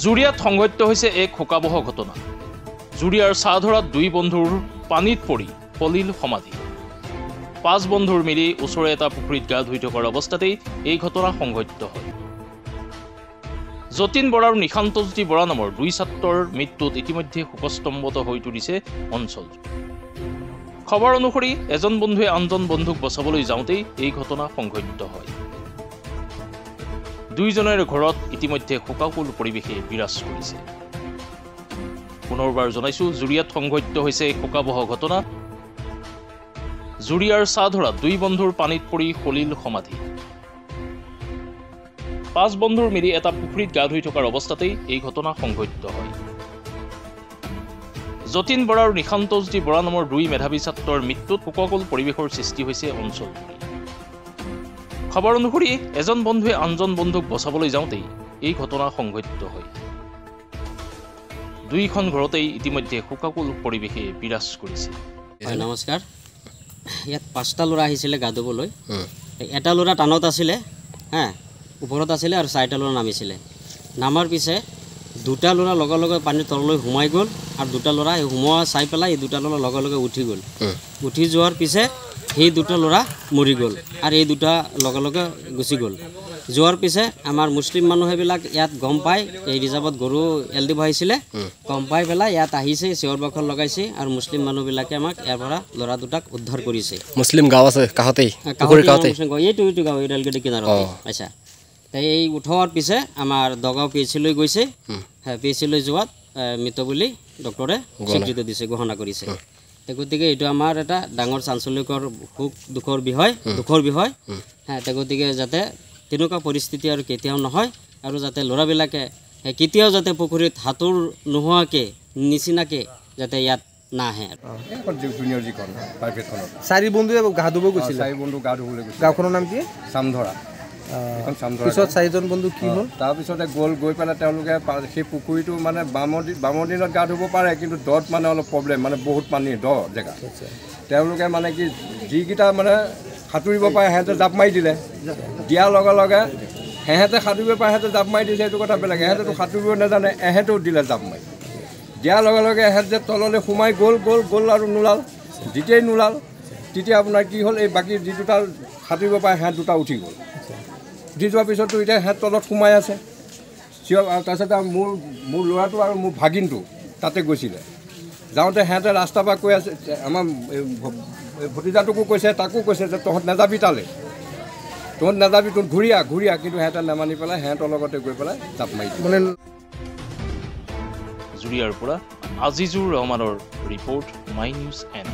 জুৰিয়াত সংঘটিত হৈছে এক শোকাবহ ঘটনা। জুৰিয়াৰ চাহধৰাত দুই বন্ধুৰ পানীত পৰি পলিল সমাধি। 5 বন্ধুৰ মিলি ওচৰে এটা পুখুৰীত গা ধুই থকাৰ অৱস্থাতেই এই ঘটনা সংঘটিত হয়। যতীন বৰা আৰু নিশান্তজ্যোতি বৰা নামৰ 2 ছাত্ৰৰ মৃত্যুত ইতিমধ্যে শোকস্তম্ভত হৈ তুলিছে অঞ্চল। খবৰ অনুসৰি এজন বন্ধুৱে আনজন বন্ধুক বচাবলৈ যাওঁতেই এই ঘটনা সংঘটিত হয়। দুইজনৰে ঘৰত ইতিমধ্যে শোকাকুল পৰিৱেশে বিৰাজ কৰিছে। পুনৰবাৰ জনাইছো, জুৰিয়াত সংঘটিত হৈছে শোকাবহ ঘটনা। জুৰিয়াৰ চাহধৰাত 2 বন্ধুৰ পানীত পৰি সলিল সমাধি। 5 বন্ধুৰ মিলি এটা পুখুৰীত গা ধুই থকাৰ অৱস্থাতেই এই ঘটনা সংঘটিত হয়। যতীন বৰা আৰু নিশান্তজ্যোতি বৰা নামৰ 2 মেধাৱী ছাত্ৰৰ মৃত্যুত শোকাকুল পৰিৱেশৰ সৃষ্টি হৈছে অঞ্চলজুৰি। খবৰ অনুসৰি এজন বন্ধুৱে আনজন বন্ধুক বচাবলৈ যাওঁতেই এই ঘটনা সংঘটিত হয়। দুইখন ঘৰতেই ইতিমধ্যে শোকাকুল পৰিৱেশে বিৰাজ কৰিছে। নমস্কাৰ। ইয়াত 5টা ল'ৰা আহিছিলে গা ধুবলৈ। এটা ল'ৰা টানত আছিলে, ওপৰত আছিলে, আৰু 4টা ল'ৰা নামিছিলে। নামাৰ পিছে 2টা ল'ৰা লগে লগে পানীৰ তললৈ সোমাই গ'ল, আৰু 2টা ল'ৰা সোমোৱা চাই পেলাই এই 2টা ল'ৰা লগে লগে উঠি গ'ল। উঠি যোৱাৰ পিছে সেই 2টা ল'ৰা মৰি গ'ল, আৰু এই 2টা লগে লগে গুচি গ'ল। যোৱাৰ পিছে আমাৰ মুছলিম মানুহেবিলাক ইয়াত গম পাই, এই ৰিজাৰ্ভত গৰু এল দিব আহিছিলে, গম পাই পেলাই ইয়াত আহিছে, চিঞৰ বাখৰ লগাইছে, আৰু মুছলিম মানুহবিলাকে আমাক ইয়াৰ পৰা ল'ৰা 2টাক উদ্ধাৰ কৰিছে। মুছলিম গাঁও আছে কাষতেই, এইটো গাঁও ৰেলগেটৰ কিনাৰতে আচ্ছা। এই উঠোৱাৰ পিছে আমাৰ দগাঁও PHC লৈ গৈছে। PHC লৈ যোৱাত মৃত বুলি ডক্টৰে স্বীকৃতি দিছে, ঘোষণা কৰিছে। গতিকে এইটো আমাৰ এটা ডাঙৰ চাঞ্চল্যকৰ দুখৰ বিষয়। গতিকে যাতে তেনেকুৱা পৰিস্থিতি আৰু কেতিয়াও নহয়, আৰু যাতে ল'ৰাবিলাকে কেতিয়াও যাতে পুখুৰীত সাঁতোৰ নোহোৱাকৈ নিচিনাকৈ যাতে ইয়াত নাহে। 4 বন্ধুৱে গা ধুব গৈছিল। 4 বন্ধু গা ধুবলৈ গৈছিল। গাঁওখনৰ নাম কি? চামধৰা। পিছত 4জন বন্ধু কি হ'ল? তাৰপিছতে গৈ পেলাই তেওঁলোকে সেই পুখুৰীটো মানে বামৰ দিনত গা ধুব পাৰে, কিন্তু দত মানে অলপ প্ৰব্লেম, মানে বহুত পানী দ জেগা। তেওঁলোকে মানে কি যিকেইটা মানে সাঁতুৰিব পাৰে সিহঁতে জাপ মাৰি দিলে। দিয়াৰ লগে লগে সিহঁতে সাঁতুৰিব পাৰে, সিহঁতে জাপ মাৰি দিছে, সেইটো কথা বেলেগ। সিহঁতেতো সাঁতুৰিব নাজানে, এহেঁতেও দিলে জাপ মাৰি। দিয়াৰ লগে লগে এহেঁত যে তললৈ সোমাই গ'ল আৰু নোলাল। যেতিয়াই নোলাল তেতিয়া আপোনাৰ কি হ'ল, এই বাকী যি 2টা সাঁতুৰিব পাৰে সিহঁত 2টা উঠি গ'ল। উঠি যোৱাৰ পিছতো এতিয়া সিহঁত তলত সোমাই আছে। তাৰপিছতে মোৰ ল'ৰাটো আৰু মোৰ ভাগিনটো তাতে গৈছিলে। যাওঁতে সিহঁতে ৰাস্তাৰ পৰা কৈ আছে, আমাৰ ভতিজাটোকো কৈছে, তাকো কৈছে যে তহঁত নাযাবি তালৈ, তহঁত নাযাবি, তহঁত ঘূৰিয়া। কিন্তু সিহঁতে নামানি পেলাই সিহঁতৰ লগতে গৈ পেলাই জাপ মাৰি দিলে। জুৰিয়াৰ পৰা আজিজুৰ ৰহমানৰ ৰিপৰ্ট, মাই নিউজ N।